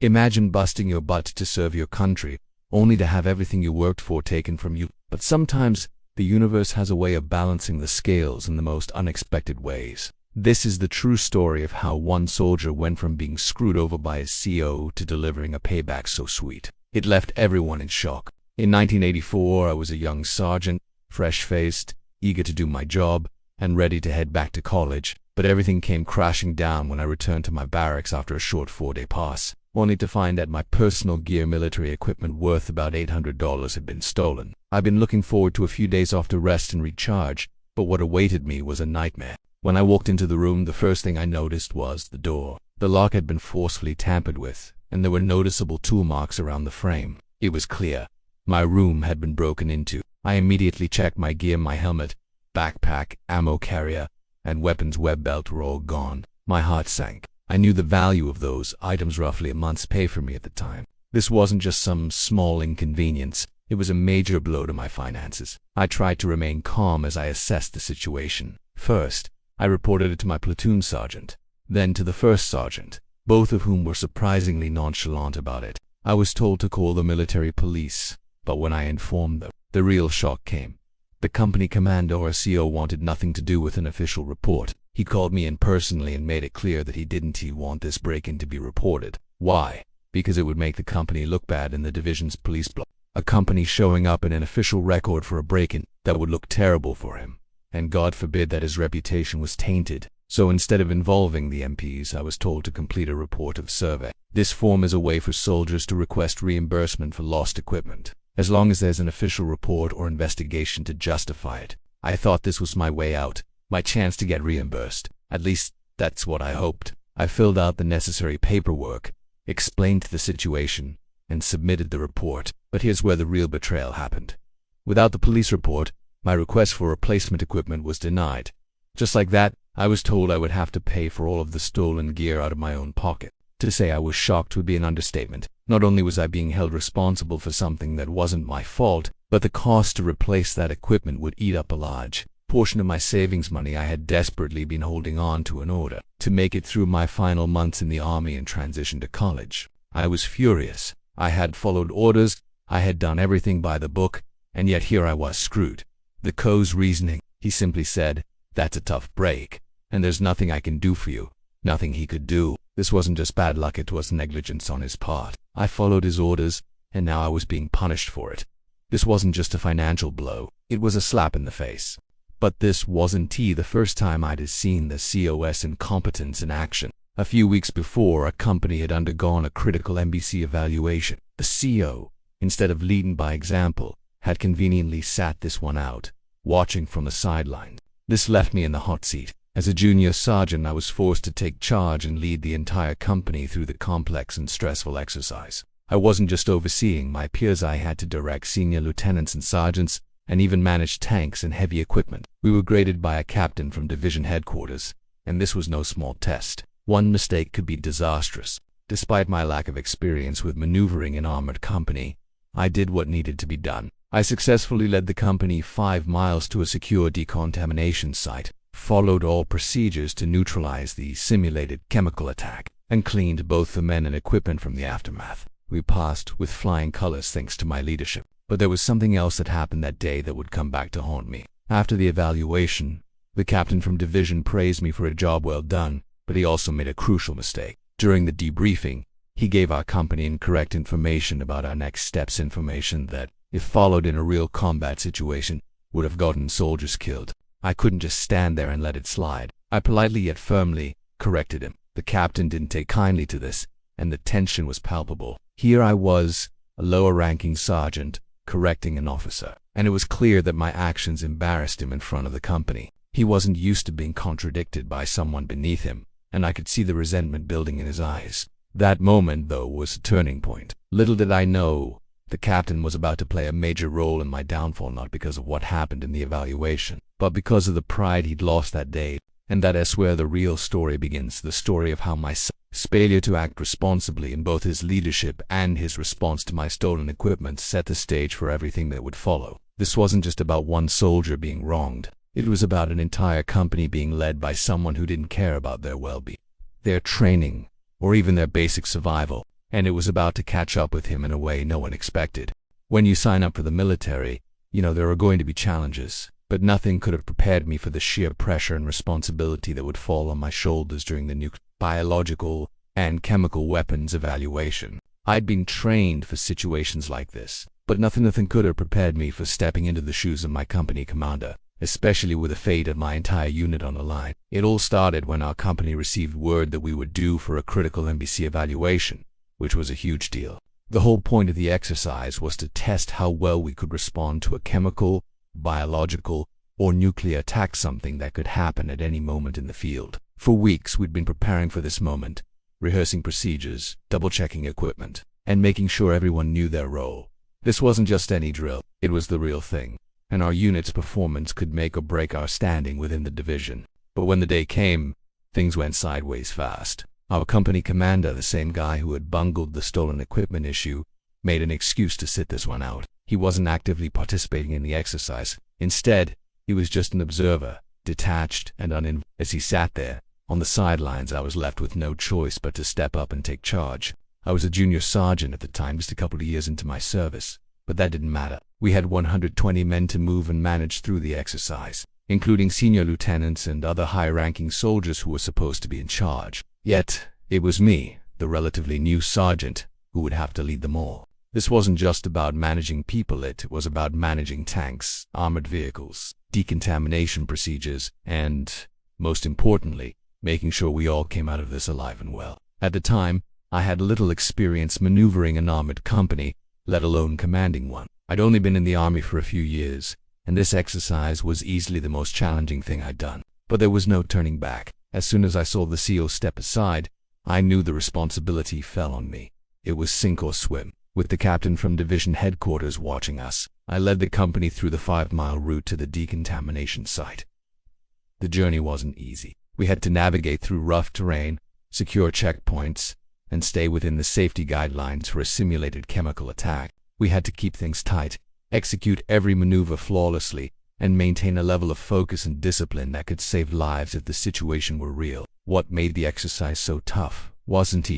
Imagine busting your butt to serve your country, only to have everything you worked for taken from you. But sometimes, the universe has a way of balancing the scales in the most unexpected ways. This is the true story of how one soldier went from being screwed over by his CO to delivering a payback so sweet. It left everyone in shock. In 1984, I was a young sergeant, fresh-faced, eager to do my job, and ready to head back to college. But everything came crashing down when I returned to my barracks after a short 4-day pass, only to find that my personal gear, military equipment worth about $800 had been stolen. I'd been looking forward to a few days off to rest and recharge, but what awaited me was a nightmare. When I walked into the room, the first thing I noticed was the door. The lock had been forcefully tampered with, and there were noticeable tool marks around the frame. It was clear. My room had been broken into. I immediately checked my gear. My helmet, backpack, ammo carrier, and weapons web belt were all gone. My heart sank. I knew the value of those items, roughly a month's pay for me at the time. This wasn't just some small inconvenience. It was a major blow to my finances. I tried to remain calm as I assessed the situation. First, I reported it to my platoon sergeant, then to the first sergeant, both of whom were surprisingly nonchalant about it. I was told to call the military police, but when I informed them, the real shock came. The company commander or CO wanted nothing to do with an official report. He called me in personally and made it clear that he didn't want this break-in to be reported. Why? Because it would make the company look bad in the division's police block. A company showing up in an official record for a break-in, that would look terrible for him. And God forbid that his reputation was tainted. So instead of involving the MPs, I was told to complete a report of survey. This form is a way for soldiers to request reimbursement for lost equipment, as long as there's an official report or investigation to justify it. I thought this was my way out, my chance to get reimbursed. At least, that's what I hoped. I filled out the necessary paperwork, explained the situation, and submitted the report. But here's where the real betrayal happened. Without the police report, my request for replacement equipment was denied. Just like that, I was told I would have to pay for all of the stolen gear out of my own pocket. To say I was shocked would be an understatement. Not only was I being held responsible for something that wasn't my fault, but the cost to replace that equipment would eat up a large portion of my savings money I had desperately been holding on to in order to make it through my final months in the army and transition to college. I was furious. I had followed orders, I had done everything by the book, and yet here I was screwed. The CO's reasoning, he simply said, "That's a tough break, and there's nothing I can do for you." Nothing he could do. This wasn't just bad luck, it was negligence on his part. I followed his orders, and now I was being punished for it. This wasn't just a financial blow, it was a slap in the face. But this wasn't the first time I'd seen the CO's incompetence in action. A few weeks before, a company had undergone a critical MBC evaluation. The CO, instead of leading by example, had conveniently sat this one out, watching from the sidelines. This left me in the hot seat. As a junior sergeant, I was forced to take charge and lead the entire company through the complex and stressful exercise. I wasn't just overseeing my peers, I had to direct senior lieutenants and sergeants, and even manage tanks and heavy equipment. We were graded by a captain from division headquarters, and this was no small test. One mistake could be disastrous. Despite my lack of experience with maneuvering an armored company, I did what needed to be done. I successfully led the company 5 miles to a secure decontamination site, followed all procedures to neutralize the simulated chemical attack, and cleaned both the men and equipment from the aftermath. We passed with flying colors thanks to my leadership. But there was something else that happened that day that would come back to haunt me. After the evaluation, the captain from division praised me for a job well done, but he also made a crucial mistake. During the debriefing, he gave our company incorrect information about our next steps, information that, if followed in a real combat situation, would have gotten soldiers killed. I couldn't just stand there and let it slide. I politely yet firmly corrected him. The captain didn't take kindly to this, and the tension was palpable. Here I was, a lower-ranking sergeant, correcting an officer, and it was clear that my actions embarrassed him in front of the company. He wasn't used to being contradicted by someone beneath him, and I could see the resentment building in his eyes. That moment, though, was a turning point. Little did I know, the captain was about to play a major role in my downfall, not because of what happened in the evaluation, but because of the pride he'd lost that day. And that is where the real story begins, the story of how my failure to act responsibly in both his leadership and his response to my stolen equipment set the stage for everything that would follow. This wasn't just about one soldier being wronged. It was about an entire company being led by someone who didn't care about their well-being, their training, or even their basic survival. and it was about to catch up with him in a way no one expected. When you sign up for the military, there are going to be challenges, but nothing could have prepared me for the sheer pressure and responsibility that would fall on my shoulders during the nuclear, biological, and chemical weapons evaluation. I'd been trained for situations like this, but nothing could have prepared me for stepping into the shoes of my company commander, especially with the fate of my entire unit on the line. It all started when our company received word that we were due for a critical NBC evaluation, which was a huge deal. The whole point of the exercise was to test how well we could respond to a chemical, biological, or nuclear attack, something that could happen at any moment in the field. For weeks we'd been preparing for this moment, rehearsing procedures, double-checking equipment, and making sure everyone knew their role. This wasn't just any drill, it was the real thing, and our unit's performance could make or break our standing within the division. But when the day came, things went sideways fast. Our company commander, the same guy who had bungled the stolen equipment issue, made an excuse to sit this one out. He wasn't actively participating in the exercise. Instead, he was just an observer, detached and uninvolved. As he sat there, on the sidelines, I was left with no choice but to step up and take charge. I was a junior sergeant at the time, just a couple of years into my service, but that didn't matter. We had 120 men to move and manage through the exercise, including senior lieutenants and other high-ranking soldiers who were supposed to be in charge. Yet, it was me, the relatively new sergeant, who would have to lead them all. This wasn't just about managing people, it was about managing tanks, armored vehicles, decontamination procedures, and, most importantly, making sure we all came out of this alive and well. At the time, I had little experience maneuvering an armored company, let alone commanding one. I'd only been in the army for a few years, and this exercise was easily the most challenging thing I'd done. But there was no turning back. As soon as I saw the CO step aside, I knew the responsibility fell on me. It was sink or swim. With the captain from division headquarters watching us, I led the company through the 5-mile route to the decontamination site. The journey wasn't easy. We had to navigate through rough terrain, secure checkpoints, and stay within the safety guidelines for a simulated chemical attack. We had to keep things tight, execute every maneuver flawlessly, and maintain a level of focus and discipline that could save lives if the situation were real. What made the exercise so tough wasn't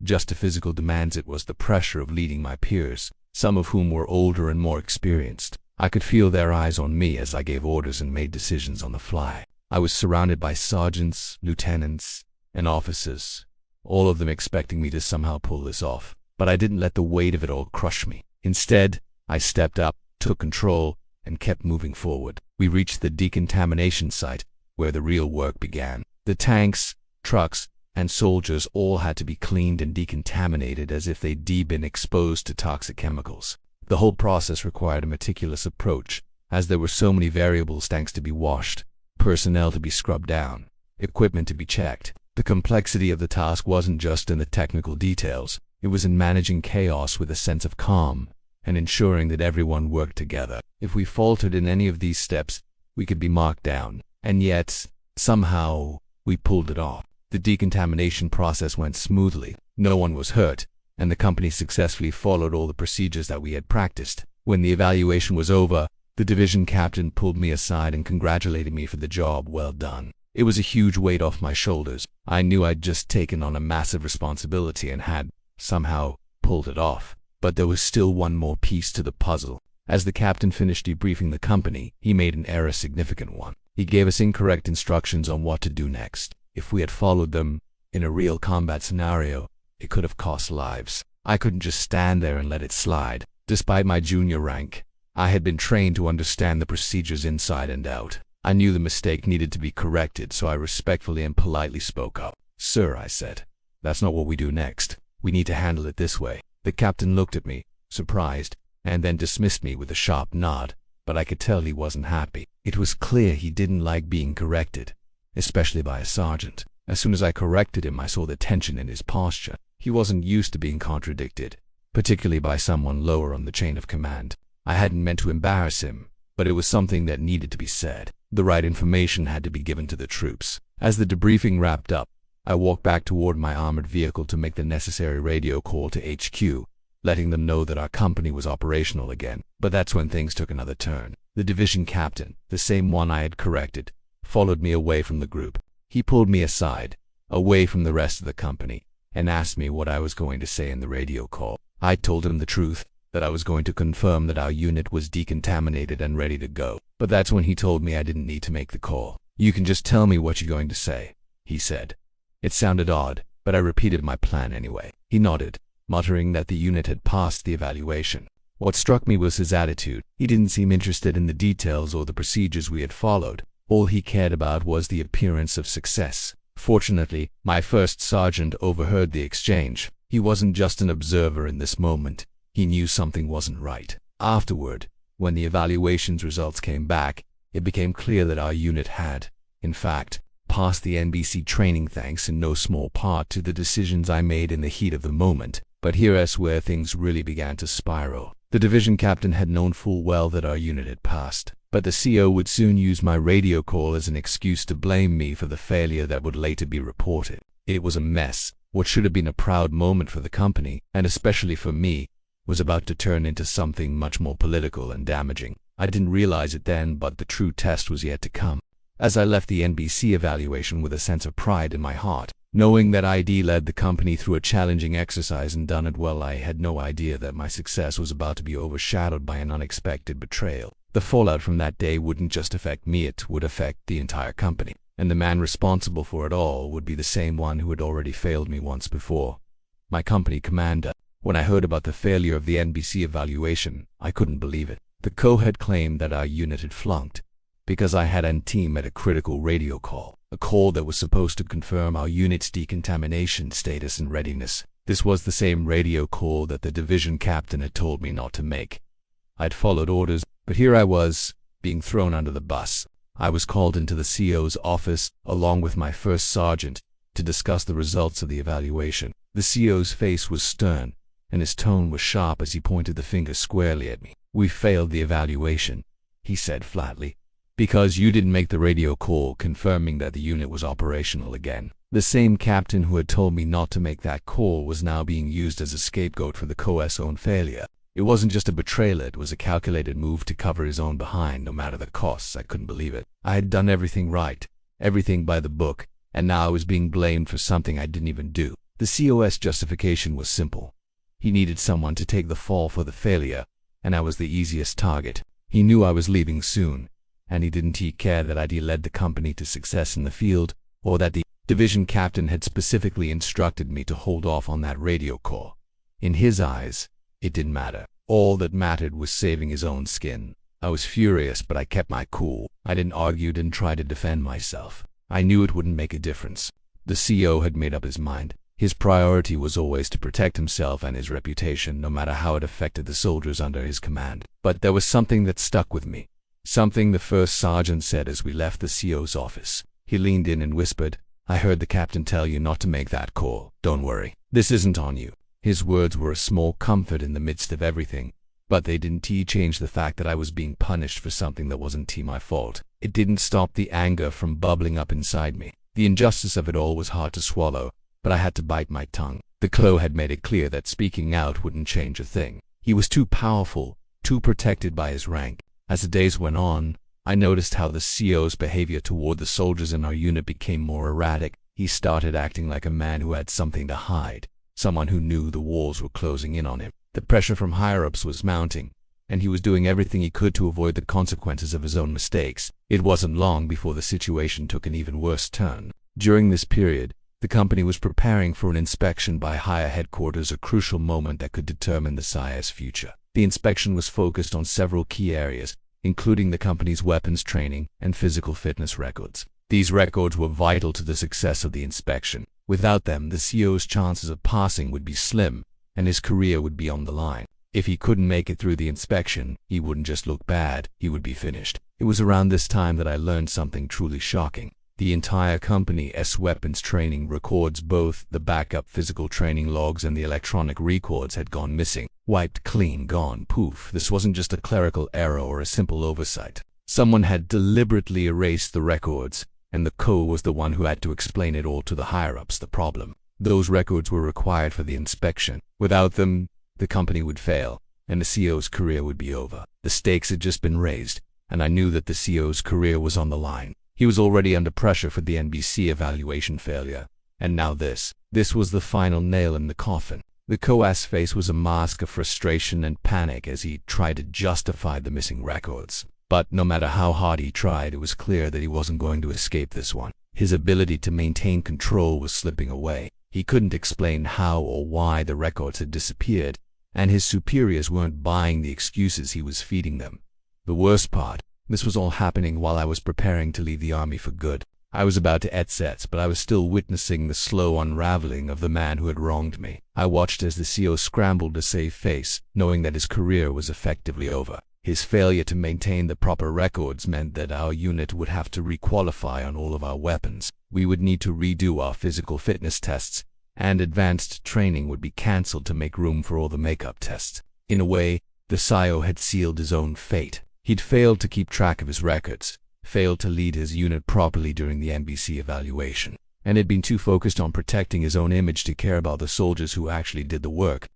just the physical demands, it was the pressure of leading my peers, some of whom were older and more experienced. I could feel their eyes on me as I gave orders and made decisions on the fly. I was surrounded by sergeants, lieutenants, and officers, all of them expecting me to somehow pull this off. But I didn't let the weight of it all crush me. Instead, I stepped up, took control, and kept moving forward. We reached the decontamination site, where the real work began. The tanks, trucks, and soldiers all had to be cleaned and decontaminated as if they'd been exposed to toxic chemicals. The whole process required a meticulous approach, as there were so many variables: tanks to be washed, personnel to be scrubbed down, equipment to be checked. The complexity of the task wasn't just in the technical details, it was in managing chaos with a sense of calm and ensuring that everyone worked together. If we faltered in any of these steps, we could be marked down, and yet, somehow, we pulled it off. The decontamination process went smoothly, no one was hurt, and the company successfully followed all the procedures that we had practiced. When the evaluation was over, the division captain pulled me aside and congratulated me for the job well done. It was a huge weight off my shoulders. I knew I'd just taken on a massive responsibility and had, somehow, pulled it off. But there was still one more piece to the puzzle. As the captain finished debriefing the company, he made an error, a significant one. He gave us incorrect instructions on what to do next. If we had followed them, in a real combat scenario, it could have cost lives. I couldn't just stand there and let it slide. Despite my junior rank, I had been trained to understand the procedures inside and out. I knew the mistake needed to be corrected, so I respectfully and politely spoke up. "Sir," I said, "that's not what we do next. We need to handle it this way." The captain looked at me, surprised, and then dismissed me with a sharp nod, but I could tell he wasn't happy. It was clear he didn't like being corrected, especially by a sergeant. As soon as I corrected him, I saw the tension in his posture. He wasn't used to being contradicted, particularly by someone lower on the chain of command. I hadn't meant to embarrass him, but it was something that needed to be said. The right information had to be given to the troops. As the debriefing wrapped up, I walked back toward my armored vehicle to make the necessary radio call to HQ, letting them know that our company was operational again. But that's when things took another turn. The division captain, the same one I had corrected, followed me away from the group. He pulled me aside, away from the rest of the company, and asked me what I was going to say in the radio call. I told him the truth, that I was going to confirm that our unit was decontaminated and ready to go. But that's when he told me I didn't need to make the call. "You can just tell me what you're going to say," he said. It sounded odd, but I repeated my plan anyway. He nodded, muttering that the unit had passed the evaluation. What struck me was his attitude. He didn't seem interested in the details or the procedures we had followed. All he cared about was the appearance of success. Fortunately, my first sergeant overheard the exchange. He wasn't just an observer in this moment. He knew something wasn't right. Afterward, when the evaluation's results came back, it became clear that our unit had, in fact, passed the NBC training thanks in no small part to the decisions I made in the heat of the moment. But here's where things really began to spiral. The division captain had known full well that our unit had passed, but the CO would soon use my radio call as an excuse to blame me for the failure that would later be reported. It was a mess. What should have been a proud moment for the company, and especially for me, was about to turn into something much more political and damaging. I didn't realize it then, but the true test was yet to come. As I left the NBC evaluation with a sense of pride in my heart, knowing that ID led the company through a challenging exercise and done it well, I had no idea that my success was about to be overshadowed by an unexpected betrayal. The fallout from that day wouldn't just affect me, it would affect the entire company. And the man responsible for it all would be the same one who had already failed me once before. My company commander. When I heard about the failure of the NBC evaluation, I couldn't believe it. The CO had claimed that our unit had flunked because I had an team at a critical radio call, a call that was supposed to confirm our unit's decontamination status and readiness. This was the same radio call that the division captain had told me not to make. I'd followed orders, but here I was, being thrown under the bus. I was called into the CO's office, along with my first sergeant, to discuss the results of the evaluation. The CO's face was stern, and his tone was sharp as he pointed the finger squarely at me. "We failed the evaluation," he said flatly, "because you didn't make the radio call confirming that the unit was operational again." The same captain who had told me not to make that call was now being used as a scapegoat for the CO's own failure. It wasn't just a betrayal, it was a calculated move to cover his own behind, no matter the costs. I couldn't believe it. I had done everything right, everything by the book, and now I was being blamed for something I didn't even do. The CO's justification was simple. He needed someone to take the fall for the failure, and I was the easiest target. He knew I was leaving soon, and he didn't care that I'd led the company to success in the field, or that the division captain had specifically instructed me to hold off on that radio call. In his eyes, it didn't matter. All that mattered was saving his own skin. I was furious, but I kept my cool. I didn't argue, didn't try to defend myself. I knew it wouldn't make a difference. The CO had made up his mind. His priority was always to protect himself and his reputation, no matter how it affected the soldiers under his command. But there was something that stuck with me. Something the first sergeant said as we left the CO's office. He leaned in and whispered, "I heard the captain tell you not to make that call. Don't worry. This isn't on you." His words were a small comfort in the midst of everything, but they didn't change the fact that I was being punished for something that wasn't my fault. It didn't stop the anger from bubbling up inside me. The injustice of it all was hard to swallow, but I had to bite my tongue. The CO had made it clear that speaking out wouldn't change a thing. He was too powerful, too protected by his rank. As the days went on, I noticed how the CO's behavior toward the soldiers in our unit became more erratic. He started acting like a man who had something to hide. Someone who knew the walls were closing in on him. The pressure from higher-ups was mounting, and he was doing everything he could to avoid the consequences of his own mistakes. It wasn't long before the situation took an even worse turn. During this period, the company was preparing for an inspection by higher headquarters, a crucial moment that could determine the SIA's future. The inspection was focused on several key areas, including the company's weapons training and physical fitness records. These records were vital to the success of the inspection. Without them, the CO's chances of passing would be slim, and his career would be on the line. If he couldn't make it through the inspection, he wouldn't just look bad, he would be finished. It was around this time that I learned something truly shocking. The entire company's weapons training records, both the backup physical training logs and the electronic records, had gone missing. Wiped clean, gone, poof. This wasn't just a clerical error or a simple oversight. Someone had deliberately erased the records, and the CO was the one who had to explain it all to the higher-ups. The problem: those records were required for the inspection. Without them, the company would fail, and the CO's career would be over. The stakes had just been raised, and I knew that the CO's career was on the line. He was already under pressure for the NBC evaluation failure, And now this. This was the final nail in the coffin. The COA's face was a mask of frustration and panic as he tried to justify the missing records. But no matter how hard he tried, it was clear that he wasn't going to escape this one. His ability to maintain control was slipping away. He couldn't explain how or why the records had disappeared, and his superiors weren't buying the excuses he was feeding them. The worst part, this was all happening while I was preparing to leave the army for good. I was about to exit, but I was still witnessing the slow unraveling of the man who had wronged me. I watched as the CO scrambled to save face, knowing that his career was effectively over. His failure to maintain the proper records meant that our unit would have to requalify on all of our weapons. We would need to redo our physical fitness tests, and advanced training would be cancelled to make room for all the makeup tests. In a way, the CIO had sealed his own fate. He'd failed to keep track of his records, failed to lead his unit properly during the NBC evaluation, and had been too focused on protecting his own image to care about the soldiers who actually did the work.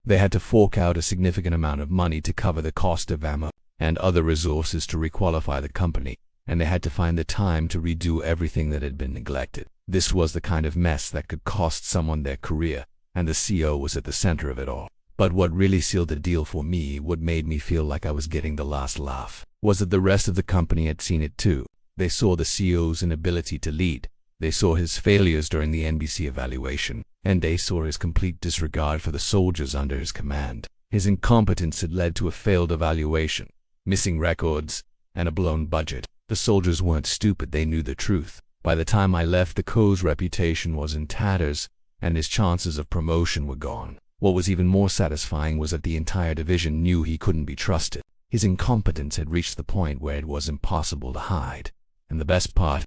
They had to fork out a significant amount of money to cover the cost of ammo and other resources to requalify the company, and they had to find the time to redo everything that had been neglected. This was the kind of mess that could cost someone their career, and the CO was at the center of it all. But what really sealed the deal for me, what made me feel like I was getting the last laugh, was that the rest of the company had seen it too. They saw the CO's inability to lead. They saw his failures during the NBC evaluation, and they saw his complete disregard for the soldiers under his command. His incompetence had led to a failed evaluation, missing records, and a blown budget. The soldiers weren't stupid, they knew the truth. By the time I left, the CO's reputation was in tatters, and his chances of promotion were gone. What was even more satisfying was that the entire division knew he couldn't be trusted. His incompetence had reached the point where it was impossible to hide. And the best part,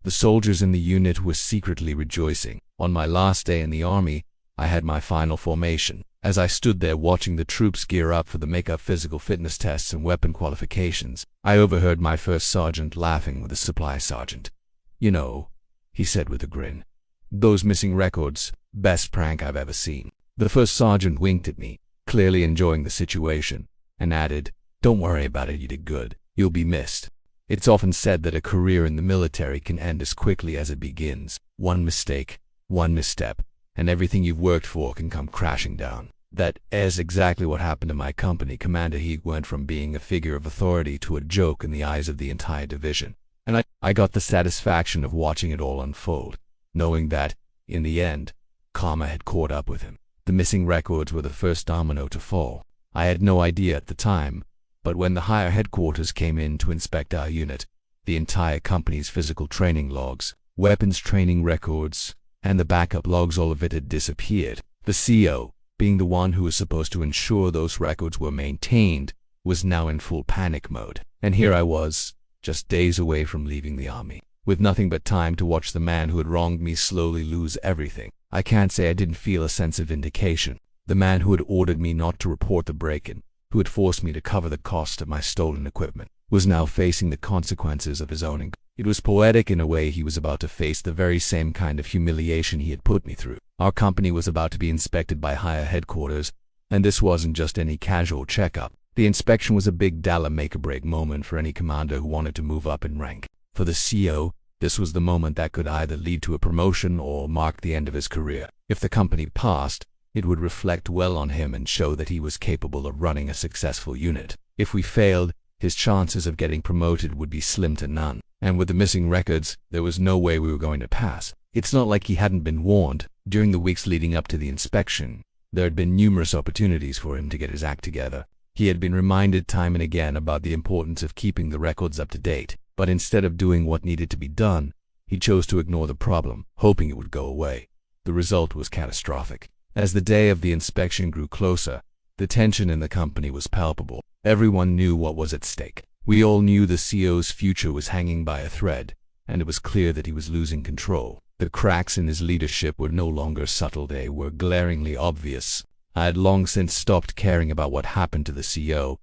the soldiers in the unit were secretly rejoicing. On my last day in the army, I had my final formation. As I stood there watching the troops gear up for the makeup physical fitness tests and weapon qualifications, I overheard my first sergeant laughing with the supply sergeant. "You know," he said with a grin, "those missing records, best prank I've ever seen." The first sergeant winked at me, clearly enjoying the situation, and added, "Don't worry about it, you did good. You'll be missed." It's often said that a career in the military can end as quickly as it begins. One mistake, one misstep, and everything you've worked for can come crashing down. That is exactly what happened to my company commander. He went from being a figure of authority to a joke in the eyes of the entire division. And I got the satisfaction of watching it all unfold, knowing that, in the end, karma had caught up with him. The missing records were the first domino to fall. I had no idea at the time, but when the higher headquarters came in to inspect our unit, the entire company's physical training logs, weapons training records, and the backup logs, all of it had disappeared. The CO, being the one who was supposed to ensure those records were maintained, was now in full panic mode. And here I was, just days away from leaving the army, with nothing but time to watch the man who had wronged me slowly lose everything. I can't say I didn't feel a sense of vindication. The man who had ordered me not to report the break-in, who had forced me to cover the cost of my stolen equipment, was now facing the consequences of his own. It was poetic in a way. He was about to face the very same kind of humiliation he had put me through. Our company was about to be inspected by higher headquarters, and this wasn't just any casual checkup. The inspection was a big dollar make-or-break moment for any commander who wanted to move up in rank. For the CO, this was the moment that could either lead to a promotion or mark the end of his career. If the company passed, it would reflect well on him and show that he was capable of running a successful unit. If we failed, his chances of getting promoted would be slim to none. And with the missing records, there was no way we were going to pass. It's not like he hadn't been warned. During the weeks leading up to the inspection, there had been numerous opportunities for him to get his act together. He had been reminded time and again about the importance of keeping the records up to date, but instead of doing what needed to be done, he chose to ignore the problem, hoping it would go away. The result was catastrophic. As the day of the inspection grew closer, the tension in the company was palpable. Everyone knew what was at stake. We all knew the CO's future was hanging by a thread, and it was clear that he was losing control. The cracks in his leadership were no longer subtle, they were glaringly obvious. I had long since stopped caring about what happened to the CO.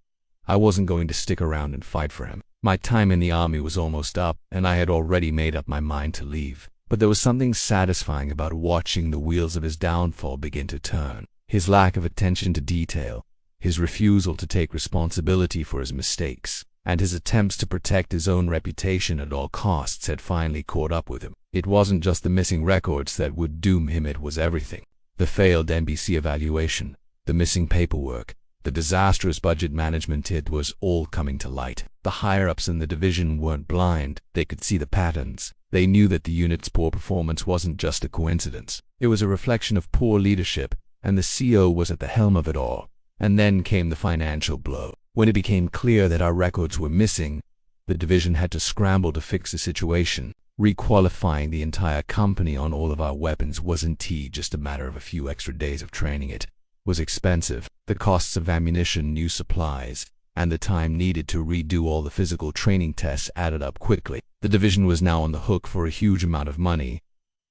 I wasn't going to stick around and fight for him. My time in the army was almost up, and I had already made up my mind to leave. But there was something satisfying about watching the wheels of his downfall begin to turn. His lack of attention to detail, his refusal to take responsibility for his mistakes, and his attempts to protect his own reputation at all costs had finally caught up with him. It wasn't just the missing records that would doom him, it was everything. The failed NBC evaluation, the missing paperwork, the disastrous budget management, it was all coming to light. The higher-ups in the division weren't blind, they could see the patterns. They knew that the unit's poor performance wasn't just a coincidence. It was a reflection of poor leadership, and the CO was at the helm of it all. And then came the financial blow. When it became clear that our records were missing, the division had to scramble to fix the situation. Requalifying the entire company on all of our weapons wasn't just a matter of a few extra days of training. It was expensive. The costs of ammunition, new supplies, and the time needed to redo all the physical training tests added up quickly. The division was now on the hook for a huge amount of money,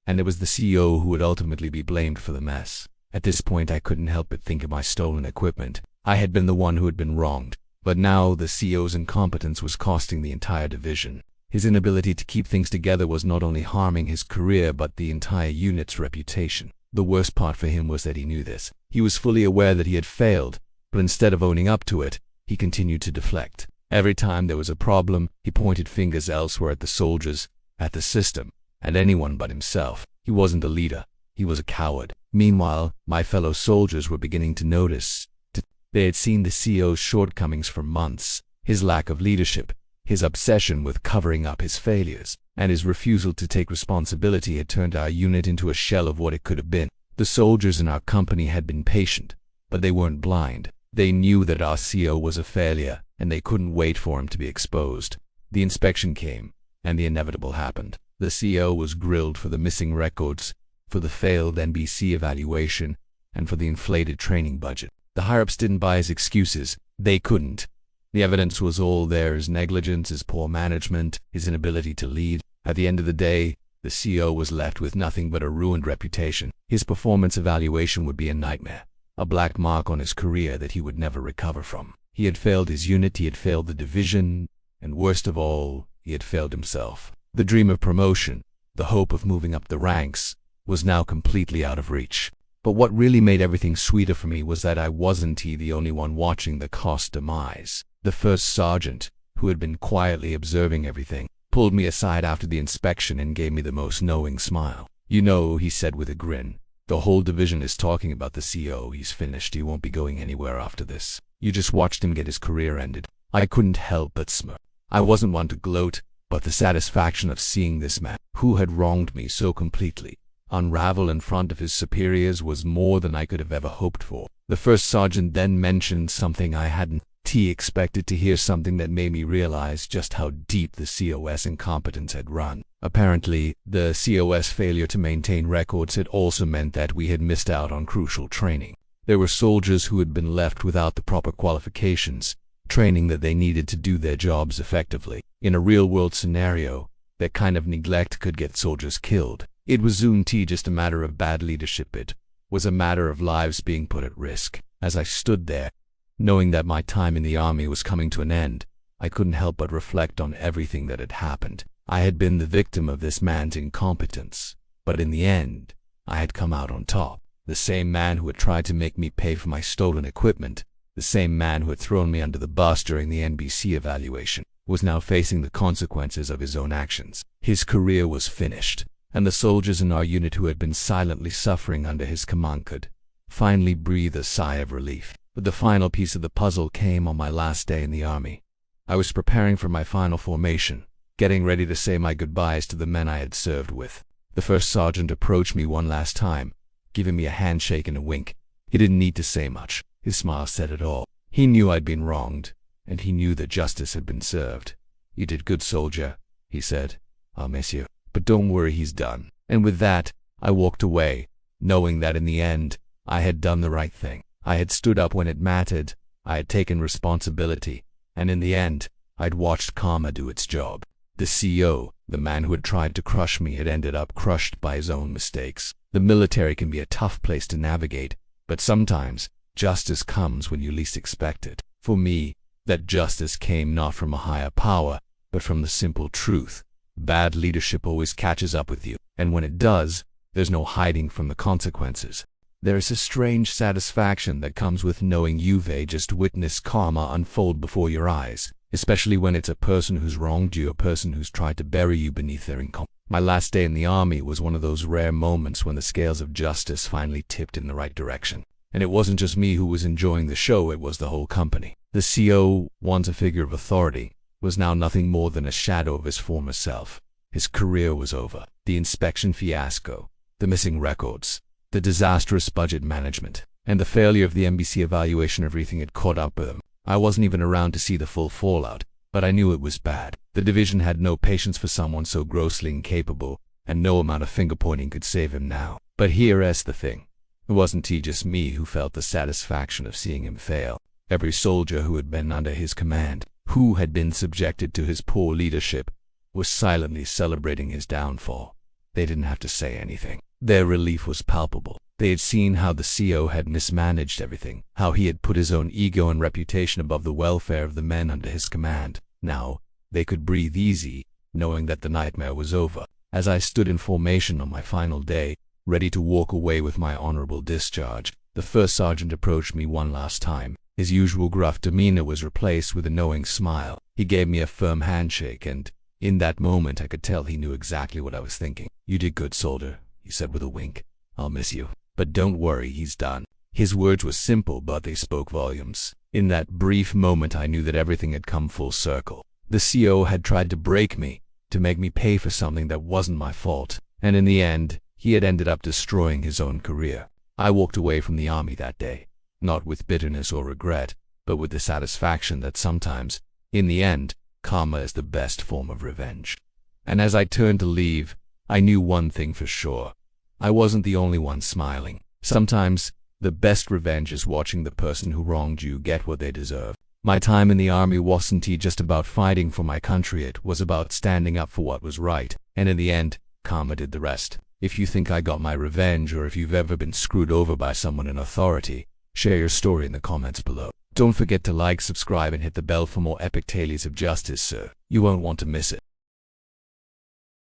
and it was the CEO who would ultimately be blamed for the mess. At this point, I couldn't help but think of my stolen equipment. I had been the one who had been wronged, but now the CEO's incompetence was costing the entire division. His inability to keep things together was not only harming his career but the entire unit's reputation. The worst part for him was that he knew this. He was fully aware that he had failed, but instead of owning up to it, he continued to deflect. Every time there was a problem, he pointed fingers elsewhere at the soldiers, at the system, at anyone but himself. He wasn't a leader. He was a coward. Meanwhile, my fellow soldiers were beginning to notice. They had seen the CEO's shortcomings for months, his lack of leadership, his obsession with covering up his failures, and his refusal to take responsibility had turned our unit into a shell of what it could have been. The soldiers in our company had been patient, but they weren't blind. They knew that our CEO was a failure, and they couldn't wait for him to be exposed. The inspection came, and the inevitable happened. The CEO was grilled for the missing records, for the failed NBC evaluation, and for the inflated training budget. The higher-ups didn't buy his excuses. They couldn't. The evidence was all there: his negligence, his poor management, his inability to lead. At the end of the day, the CEO was left with nothing but a ruined reputation. His performance evaluation would be a nightmare, a black mark on his career that he would never recover from. He had failed his unit, he had failed the division, and worst of all, he had failed himself. The dream of promotion, the hope of moving up the ranks, was now completely out of reach. But what really made everything sweeter for me was that I wasn't the only one watching the cost demise. The first sergeant, who had been quietly observing everything, pulled me aside after the inspection and gave me the most knowing smile. "You know," he said with a grin, "the whole division is talking about the CEO. He's finished. He won't be going anywhere after this. You just watched him get his career ended." I couldn't help but smirk. I wasn't one to gloat, but the satisfaction of seeing this man, who had wronged me so completely, unravel in front of his superiors was more than I could have ever hoped for. The first sergeant then mentioned something I hadn't expected to hear, something that made me realize just how deep the COS incompetence had run. Apparently, the COS failure to maintain records had also meant that we had missed out on crucial training. There were soldiers who had been left without the proper qualifications, training that they needed to do their jobs effectively. In a real-world scenario, that kind of neglect could get soldiers killed. It wasn't just a matter of bad leadership, it was a matter of lives being put at risk. As I stood there, knowing that my time in the army was coming to an end, I couldn't help but reflect on everything that had happened. I had been the victim of this man's incompetence, but in the end, I had come out on top. The same man who had tried to make me pay for my stolen equipment, the same man who had thrown me under the bus during the NBC evaluation, was now facing the consequences of his own actions. His career was finished, and the soldiers in our unit who had been silently suffering under his command could finally breathe a sigh of relief. But the final piece of the puzzle came on my last day in the army. I was preparing for my final formation, getting ready to say my goodbyes to the men I had served with. The first sergeant approached me one last time, giving me a handshake and a wink. He didn't need to say much. His smile said it all. He knew I'd been wronged, and he knew that justice had been served. "You did good, soldier," he said. "I'll miss you. But don't worry, he's done." And with that, I walked away, knowing that in the end, I had done the right thing. I had stood up when it mattered, I had taken responsibility, and in the end, I'd watched karma do its job. The CEO, the man who had tried to crush me, had ended up crushed by his own mistakes. The military can be a tough place to navigate, but sometimes, justice comes when you least expect it. For me, that justice came not from a higher power, but from the simple truth. Bad leadership always catches up with you, and when it does, there's no hiding from the consequences. There is a strange satisfaction that comes with knowing you've just witnessed karma unfold before your eyes. especially when it's a person who's wronged you, a person who's tried to bury you beneath their income. My last day in the army was one of those rare moments when the scales of justice finally tipped in the right direction. And it wasn't just me who was enjoying the show, it was the whole company. The CO, once a figure of authority, was now nothing more than a shadow of his former self. His career was over. The inspection fiasco, the missing records, the disastrous budget management, and the failure of the NBC evaluation, everything had caught up with him. I wasn't even around to see the full fallout, but I knew it was bad. The division had no patience for someone so grossly incapable, and no amount of finger-pointing could save him now. But here's the thing. It wasn't just me who felt the satisfaction of seeing him fail. Every soldier who had been under his command, who had been subjected to his poor leadership, was silently celebrating his downfall. They didn't have to say anything. Their relief was palpable. They had seen how the CO had mismanaged everything, how he had put his own ego and reputation above the welfare of the men under his command. Now, they could breathe easy, knowing that the nightmare was over. As I stood in formation on my final day, ready to walk away with my honorable discharge, the first sergeant approached me one last time. His usual gruff demeanor was replaced with a knowing smile. He gave me a firm handshake, and in that moment I could tell he knew exactly what I was thinking. "You did good, soldier," he said with a wink. "I'll miss you. But don't worry, he's done." His words were simple, but they spoke volumes. In that brief moment I knew that everything had come full circle. The CO had tried to break me, to make me pay for something that wasn't my fault, and in the end, he had ended up destroying his own career. I walked away from the army that day, not with bitterness or regret, but with the satisfaction that sometimes, in the end, karma is the best form of revenge. And as I turned to leave, I knew one thing for sure. I wasn't the only one smiling. Sometimes, the best revenge is watching the person who wronged you get what they deserve. My time in the army wasn't just about fighting for my country, it was about standing up for what was right, and in the end, karma did the rest. If you think I got my revenge, or if you've ever been screwed over by someone in authority, share your story in the comments below. Don't forget to like, subscribe, and hit the bell for more epic tales of justice, sir. You won't want to miss it.